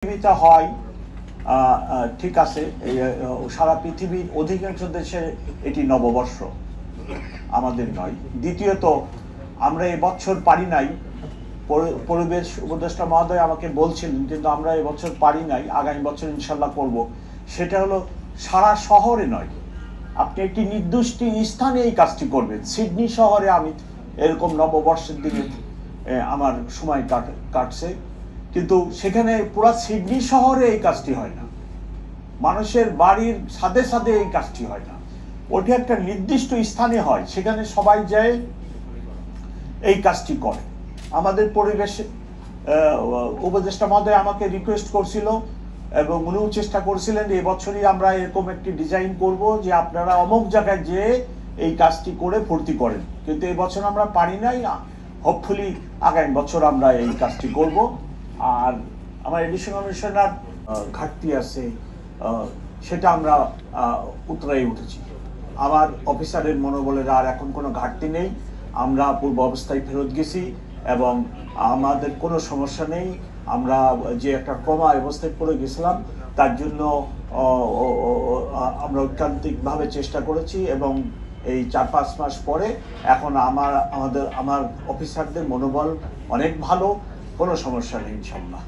পৃথিবীতে হয় ঠিক আছে, সারা পৃথিবীর অধিকাংশ দেশে এটি নববর্ষ, আমাদের নয়। দ্বিতীয়ত, আমরা এবছর পারি নাই, পরিবেশ উপদেষ্টা মহোদয় আমাকে বলছিলেন, কিন্তু আমরা এবছর পারি নাই, আগামী বছর ইনশাল্লাহ করব। সেটা হলো সারা শহরে নয়, আপনি একটি নির্দিষ্ট স্থানে এই কাজটি করবেন। সিডনি শহরে আমি এরকম নববর্ষের দিনে আমার সময় কাটছে, কিন্তু সেখানে পুরা সিডনি শহরে এই কাজটি হয় না, মানুষের বাড়ির ছাদে ছাদে এই কাজটি হয় না, ওটি একটা নির্দিষ্ট স্থানে হয়, সেখানে সবাই যায় এই কাজটি করে। আমাদের পরিবেশ উপদেষ্টা মহোদয় আমাকে রিকোয়েস্ট করছিল এবং উনিও চেষ্টা করছিলেন যে এবছরই আমরা এরকম একটি ডিজাইন করব যে আপনারা অমুক জায়গায় যেয়ে এই কাজটি করে ভর্তি করেন, কিন্তু এবছর আমরা পারি নাই। হোপফুলি আগামী বছর আমরা এই কাজটি করব। আর আমার এডিশনাল কমিশনার ঘাটতি আছে, সেটা আমরা উতরাই উঠেছি। আমার অফিসারের মনোবলের আর এখন কোনো ঘাটতি নেই, আমরা পূর্ব অবস্থায় ফেরত গেছি এবং আমাদের কোনো সমস্যা নেই। আমরা যে একটা ট্রমা অবস্থায় পড়ে গেছিলাম, তার জন্য আমরা ঐকান্তিকভাবে চেষ্টা করেছি এবং এই 4-5 মাস পরে এখন আমার অফিসারদের মনোবল অনেক ভালো, কোনো সমস্যা নেই ইনশাল্লাহ।